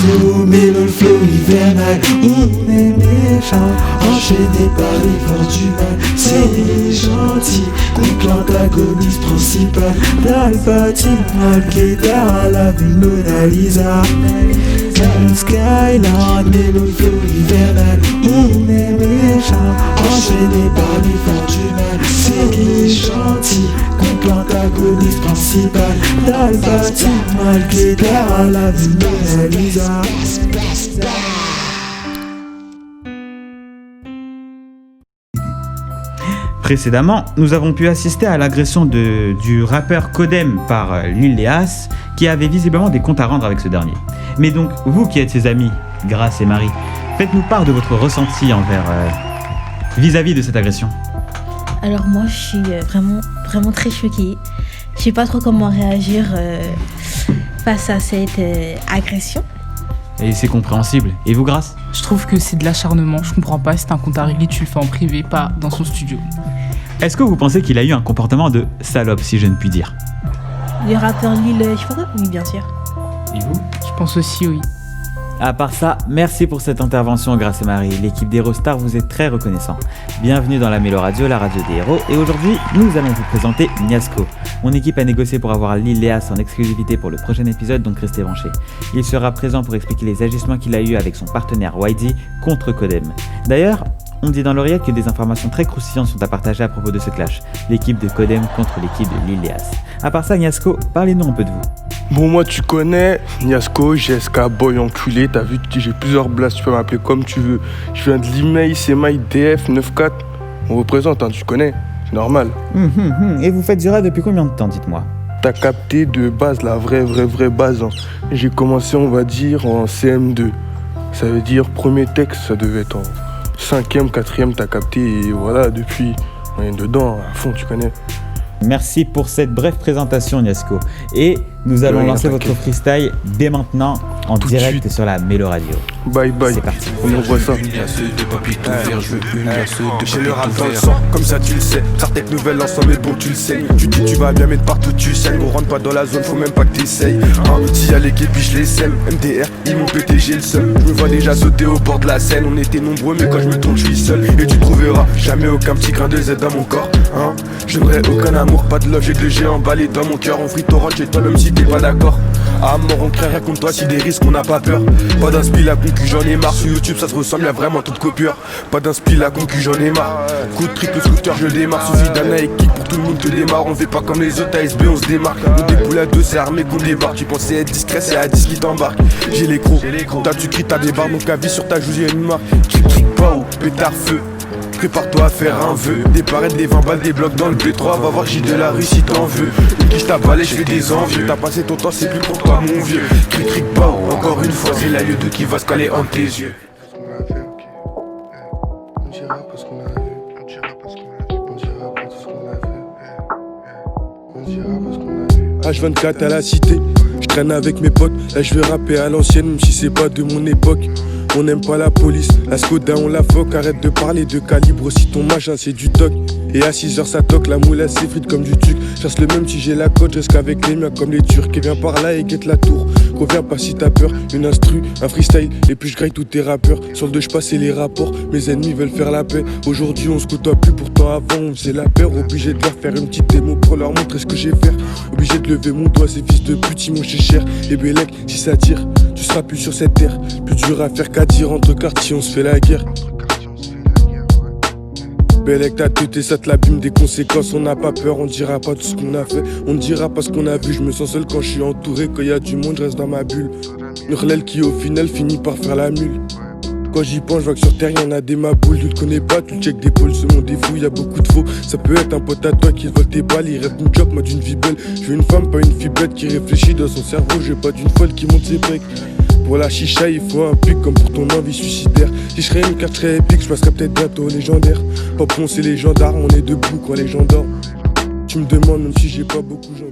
nouveau mélo, le flow hivernal. On est méchant, enchaîné par les forces du mal. C'est les gentils contre l'antagoniste principal. Palpatine, Al-Qaïda, la ville Mona Lisa. Skyline, mélo, le flow hivernal. On est méchant, enchaîné par les forces du mal. C'est les gentils contre l'antagoniste principal. Palpatine, Al-Qaïda, la ville Mona Lisa. Précédemment, nous avons pu assister à l'agression du rappeur Codem par Lil Léas, qui avait visiblement des comptes à rendre avec ce dernier. Mais donc, vous qui êtes ses amis, Grace et Marie, faites-nous part de votre ressenti vis-à-vis de cette agression. Alors moi, je suis vraiment très choquée. Je sais pas trop comment réagir face à cette agression. Et c'est compréhensible. Et vous, Grace ? Je trouve que c'est de l'acharnement. Je comprends pas. Si t'as un compte à régler, tu le fais en privé, pas dans son studio. Est-ce que vous pensez qu'il a eu un comportement de salope, si je ne puis dire ? Le rappeur Lil, je sais pas quoi. Oui, bien sûr. Et vous ? Je pense aussi, oui. À part ça, merci pour cette intervention, Grace et Marie. L'équipe d'Héros-Stars vous est très reconnaissant. Bienvenue dans la Mélo Radio, la radio des héros. Et aujourd'hui, nous allons vous présenter Niasco. Mon équipe a négocié pour avoir Lil Léas en exclusivité pour le prochain épisode, donc restez branchés. Il sera présent pour expliquer les agissements qu'il a eus avec son partenaire YD contre Codem. D'ailleurs, on dit dans l'oreillette que des informations très croustillantes sont à partager à propos de ce clash. L'équipe de Codem contre l'équipe de Lil Léas. À part ça, Niasco, parlez-nous un peu de vous. Bon, moi tu connais Niasco, GSK, boy enculé, t'as vu, j'ai plusieurs blasts, tu peux m'appeler comme tu veux. Je viens de l'email, c'est MyDF 94. On représente, hein, tu connais, c'est normal. Et vous faites du rap depuis combien de temps, dites-moi ? T'as capté de base, la vraie base. Hein. J'ai commencé, on va dire, en CM2. Ça veut dire, premier texte, ça devait être en 5e, 4e, t'as capté, et voilà, depuis, on est dedans, à fond, tu connais. Merci pour cette brève présentation, Niasco. Et nous allons lancer votre freestyle dès maintenant, en tout direct sur la Mélo Radio. Bye. C'est parti. On envoie ça. J'ai le rap dans le sang, comme ça tu le sais. Sartec nouvelle ensemble, mais bon tu le sais. Tu dis tu vas bien, mais de partout tu sais. On rentre pas dans la zone, faut même pas que t'essayes. Si y'a l'équipe, puis je les sème. MDR, ils m'ont pété, j'ai le seum. Je me vois déjà sauter au bord de la scène. On était nombreux, mais quand je me tourne, je suis seul. Et tu trouveras jamais aucun petit grain de Z dans mon corps. J'aimerais aucun amour, pas de love, j'ai que le G emballé dans mon cœur. On free torrent chez toi, même si t'es pas d'accord. À mort, on crée rien contre toi, si des risques, on n'a pas peur. Pas d'inspi, la concu, j'en ai marre. Sur YouTube, ça se ressemble, y'a vraiment toute coupure. Pas d'inspi, la concu, j'en ai marre. Coup de triple scooter, je démarre. Suffit d'un kick pour tout le monde te démarre. On fait pas comme les autres, ASB, on se démarque. On déboule à deux, c'est armé qu'on débarque. Tu pensais être discret, c'est à 10 qui t'embarque. J'ai les crocs, t'as tu cries, t'as des barres, donc à vie sur ta joue, j'ai une marque. Cric, pas au pétard feu. Prépare-toi à faire un vœu. Des parettes, des 20 balles, des blocs dans le B3. Va voir, j'ai de la rue si t'en veux. Une quiche t'a balai, je fais des envieux. T'as passé ton temps, c'est plus pour toi, mon vieux. Cric, cric, bao, encore une fois, c'est la lieu de qui va se caler entre tes yeux. On dira pas ce qu'on a vu. On dira pas ce qu'on a vu. On dira pas ce qu'on a vu. On dira pas ce qu'on a vu. H24 à la cité. Je traîne avec mes potes. Là, je vais rapper à l'ancienne, même si c'est pas de mon époque. On n'aime pas la police, la Skoda on la foque. Arrête de parler de calibre si ton machin c'est du toc. Et à 6h ça toque, la moule elle s'effrite comme du tuc. Chasse le même si j'ai la cote, je reste qu'avec les miens comme les Turcs. Et viens par là et guette la tour. Reviens pas si t'as peur, une instru, un freestyle. Et puis je graille tous tes rappeurs. Sur le 2 je passais les rapports, mes ennemis veulent faire la paix. Aujourd'hui on se côtoie plus, pourtant avant on faisait la peur. Obligé de leur faire une petite démo pour leur montrer ce que j'ai fait. Obligé de lever mon doigt, ces fils de pute ils m'ont chez cher. Et Bélec, si ça tire, tu seras plus sur cette terre. Plus dur à faire qu'à dire, entre quartiers on se fait la guerre. Bélec ta tête et ça te l'abîme des conséquences. On n'a pas peur, on dira pas tout ce qu'on a fait. On ne dira pas ce qu'on a vu. Je me sens seul quand je suis entouré. Quand y a du monde, je reste dans ma bulle. Nurlel qui au final finit par faire la mule. Quand j'y pense, je vois que sur terre y'en a des maboules. Tu le connais pas, tu check d'épaule, ce monde est fou, y'a beaucoup de faux. Ça peut être un pote à toi qui vole tes balles. Il rêve d'une job, moi d'une vie belle. Je veux une femme, pas une fille bête qui réfléchit dans son cerveau. Je veux pas d'une folle qui monte ses pecs. Pour la chicha, il faut un pic comme pour ton envie suicidaire. Si je serais une carte, je serais épique, je passerais peut-être bientôt légendaire. Pas bon, c'est légendaire, on est debout quand les gens dorment. Tu me demandes même si j'ai pas beaucoup, j'en